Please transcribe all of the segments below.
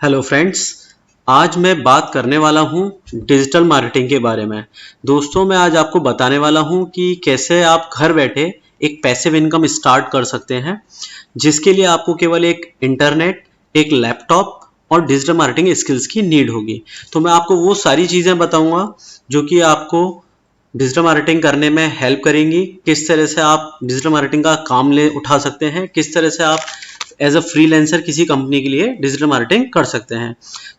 Hello friends. आज मैं बात करने वाला हूँ डिजिटल मार्केटिंग के बारे में। दोस्तों, मैं आज आपको बताने वाला हूँ कि कैसे आप घर बैठे एक पैसिव इनकम स्टार्ट कर सकते हैं, जिसके लिए आपको केवल एक इंटरनेट, एक लैपटॉप और डिजिटल मार्केटिंग स्किल्स की नीड होगी। तो मैं आपको वो सारी चीज़ें बताऊँगा जो कि आपको डिजिटल मार्केटिंग करने में हेल्प करेंगी। किस तरह से आप डिजिटल मार्केटिंग का काम ले उठा सकते हैं, किस तरह से आप एज अ फ्रीलांसर किसी कंपनी के लिए डिजिटल मार्केटिंग कर सकते हैं।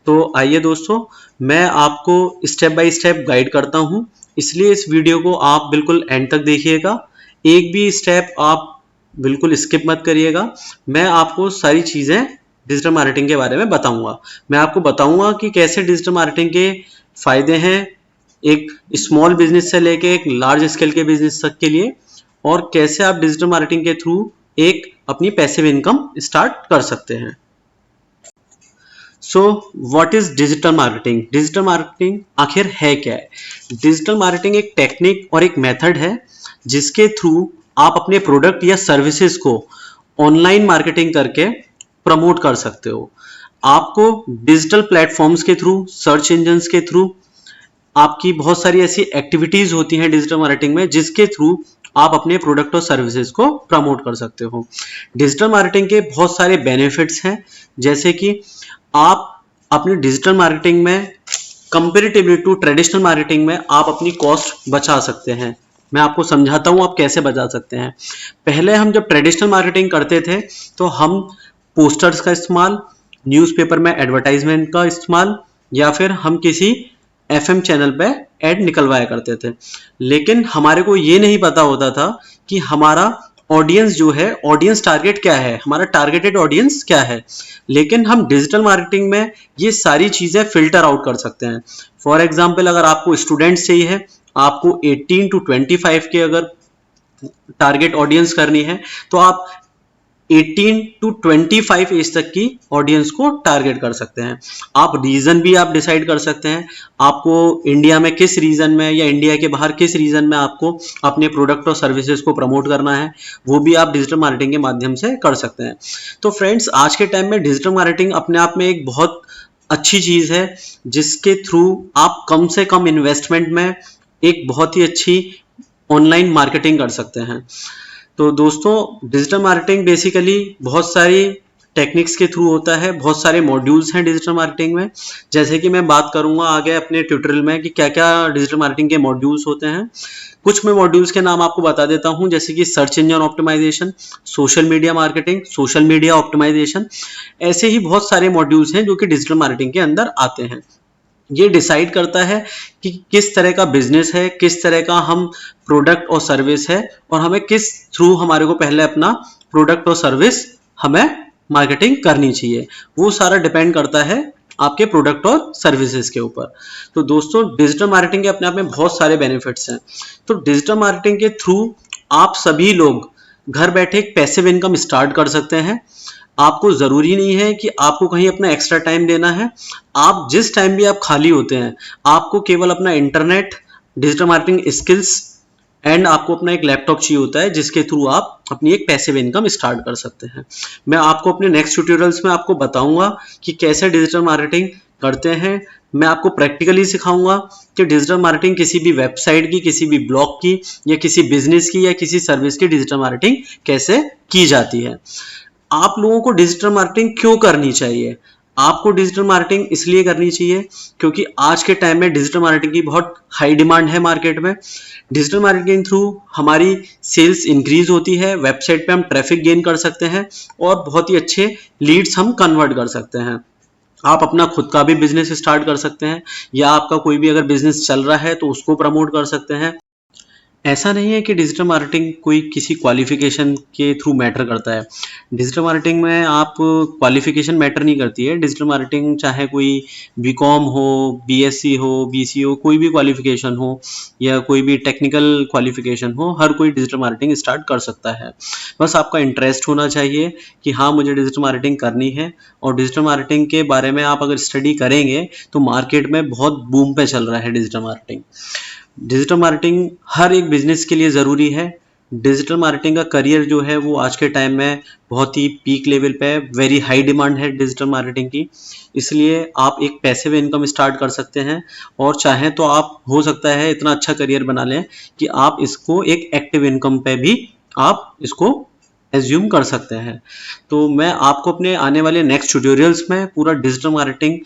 तो आइए दोस्तों, मैं आपको स्टेप बाय स्टेप गाइड करता हूं, इसलिए इस वीडियो को आप बिल्कुल एंड तक देखिएगा। एक भी स्टेप आप बिल्कुल स्किप मत करिएगा। मैं आपको सारी चीज़ें डिजिटल मार्केटिंग के बारे में बताऊंगा। मैं आपको बताऊंगा कि कैसे डिजिटल मार्केटिंग के फायदे हैं एक स्मॉल बिजनेस से लेके एक लार्ज स्केल के बिजनेस तक के लिए, और कैसे आप डिजिटल मार्केटिंग के थ्रू एक अपनी पैसिव इनकम स्टार्ट कर सकते हैं। So what is digital marketing? Digital marketing आखिर है क्या है? डिजिटल मार्केटिंग एक टेक्निक और एक मेथड है जिसके थ्रू आप अपने प्रोडक्ट या सर्विसेज को ऑनलाइन मार्केटिंग करके प्रमोट कर सकते हो। आपको डिजिटल प्लेटफॉर्म्स के थ्रू, सर्च इंजन्स के थ्रू, आपकी बहुत सारी ऐसी एक्टिविटीज होती हैं डिजिटल मार्केटिंग में जिसके थ्रू आप अपने प्रोडक्ट और सर्विसेज को प्रमोट कर सकते हो। डिजिटल मार्केटिंग के बहुत सारे बेनिफिट्स हैं, जैसे कि आप अपनी डिजिटल मार्केटिंग में कंपेरेटिवली टू ट्रेडिशनल मार्केटिंग में आप अपनी कॉस्ट बचा सकते हैं। मैं आपको समझाता हूं आप कैसे बचा सकते हैं। पहले हम जब ट्रेडिशनल मार्केटिंग करते थे तो हम पोस्टर्स का इस्तेमाल, न्यूज़पेपर में एडवर्टाइजमेंट का इस्तेमाल, या फिर हम किसी एफएम चैनल पे ऐड निकलवाया करते थे। लेकिन हमारे को ये नहीं पता होता था कि हमारा ऑडियंस जो है, ऑडियंस टारगेट क्या है, हमारा टारगेटेड ऑडियंस क्या है। लेकिन हम डिजिटल मार्केटिंग में ये सारी चीजें फिल्टर आउट कर सकते हैं। फॉर एग्जाम्पल, अगर आपको स्टूडेंट्स चाहिए है, आपको 18 to 25 के अगर टारगेट ऑडियंस करनी है, तो आप 18 to 25 एज तक की ऑडियंस को टारगेट कर सकते हैं। आप रीजन भी आप डिसाइड कर सकते हैं, आपको इंडिया में किस रीजन में या इंडिया के बाहर किस रीजन में आपको अपने प्रोडक्ट और सर्विसेज को प्रमोट करना है, वो भी आप डिजिटल मार्केटिंग के माध्यम से कर सकते हैं। तो फ्रेंड्स, आज के टाइम में डिजिटल मार्केटिंग अपने आप में एक बहुत अच्छी चीज है, जिसके थ्रू आप कम से कम इन्वेस्टमेंट में एक बहुत ही अच्छी ऑनलाइन मार्केटिंग कर सकते हैं। तो दोस्तों, डिजिटल मार्केटिंग बेसिकली बहुत सारी टेक्निक्स के थ्रू होता है, बहुत सारे मॉड्यूल्स हैं डिजिटल मार्केटिंग में। जैसे कि मैं बात करूंगा आगे अपने ट्यूटोरियल में कि क्या क्या डिजिटल मार्केटिंग के मॉड्यूल्स होते हैं। कुछ मैं मॉड्यूल्स के नाम आपको बता देता हूं, जैसे कि search engine optimisation, social media marketing, social media optimisation. ऐसे ही बहुत सारे मॉड्यूल्स हैं जो कि डिजिटल मार्केटिंग के अंदर आते हैं। ये डिसाइड करता है कि किस तरह का बिजनेस है, किस तरह का हम प्रोडक्ट और सर्विस है, और हमें किस थ्रू हमारे को पहले अपना प्रोडक्ट और सर्विस हमें मार्केटिंग करनी चाहिए। वो सारा डिपेंड करता है आपके प्रोडक्ट और सर्विसेज के ऊपर। तो दोस्तों, डिजिटल मार्केटिंग के अपने आप में बहुत सारे बेनिफिट्स हैं। तो डिजिटल मार्केटिंग के थ्रू आप सभी लोग घर बैठे एक पैसिव इनकम स्टार्ट कर सकते हैं। आपको जरूरी नहीं है कि आपको कहीं अपना एक्स्ट्रा टाइम देना है। आप जिस टाइम भी आप खाली होते हैं, आपको केवल अपना internet, digital marketing skills and आपको अपना एक लैपटॉप चाहिए होता है, जिसके थ्रू आप अपनी एक पैसिव इनकम स्टार्ट कर सकते हैं। मैं आपको अपने नेक्स्ट ट्यूटोरियल्स में आपको बताऊंगा कि कैसे डिजिटल मार्केटिंग करते हैं। मैं आपको प्रैक्टिकली सिखाऊंगा कि डिजिटल मार्केटिंग किसी भी वेबसाइट की, किसी भी ब्लॉग की, या किसी बिजनेस की, या किसी सर्विस की डिजिटल मार्केटिंग कैसे की जाती है। आप लोगों को डिजिटल मार्केटिंग क्यों करनी चाहिए? आपको डिजिटल मार्केटिंग इसलिए करनी चाहिए क्योंकि आज के टाइम में डिजिटल मार्केटिंग की बहुत हाई डिमांड है मार्केट में। डिजिटल मार्केटिंग थ्रू हमारी सेल्स इंक्रीज होती है, वेबसाइट पे हम ट्रैफिक गेन कर सकते हैं, और बहुत ही अच्छे लीड्स हम कन्वर्ट कर सकते हैं। आप अपना खुद का भी बिजनेस स्टार्ट कर सकते हैं, या आपका कोई भी अगर बिजनेस चल रहा है तो उसको प्रमोट कर सकते हैं। ऐसा नहीं है कि डिजिटल मार्केटिंग कोई किसी क्वालिफिकेशन के थ्रू मैटर करता है। डिजिटल मार्केटिंग में आप क्वालिफिकेशन मैटर नहीं करती है। डिजिटल मार्केटिंग चाहे कोई बीकॉम हो, बीएससी हो, बीसी हो, कोई भी क्वालिफिकेशन हो, या कोई भी टेक्निकल क्वालिफिकेशन हो, हर कोई डिजिटल मार्केटिंग स्टार्ट कर सकता है। बस आपका इंटरेस्ट होना चाहिए कि हाँ, मुझे डिजिटल मार्केटिंग करनी है। और डिजिटल मार्केटिंग के बारे में आप अगर स्टडी करेंगे तो मार्केट में बहुत बूम पे चल रहा है डिजिटल मार्केटिंग। डिजिटल मार्केटिंग हर एक बिजनेस के लिए ज़रूरी है। डिजिटल मार्केटिंग का करियर जो है वो आज के टाइम में बहुत ही पीक लेवल पे है, वेरी हाई डिमांड है डिजिटल मार्केटिंग की। इसलिए आप एक पैसिव इनकम स्टार्ट कर सकते हैं, और चाहें तो आप हो सकता है इतना अच्छा करियर बना लें कि आप इसको एक एक्टिव इनकम पे भी आप इसको एज्यूम कर सकते हैं। तो मैं आपको अपने आने वाले नेक्स्ट ट्यूटोरियल्स में पूरा डिजिटल मार्केटिंग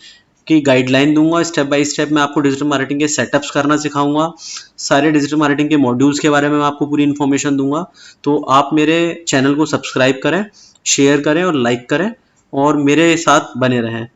की गाइडलाइन दूंगा, स्टेप बाय स्टेप मैं आपको डिजिटल मार्केटिंग के सेटअप्स करना सिखाऊंगा, सारे डिजिटल मार्केटिंग के मॉड्यूल्स के बारे में मैं आपको पूरी इन्फॉर्मेशन दूंगा। तो आप मेरे चैनल को सब्सक्राइब करें, शेयर करें और लाइक करें, और मेरे साथ बने रहें।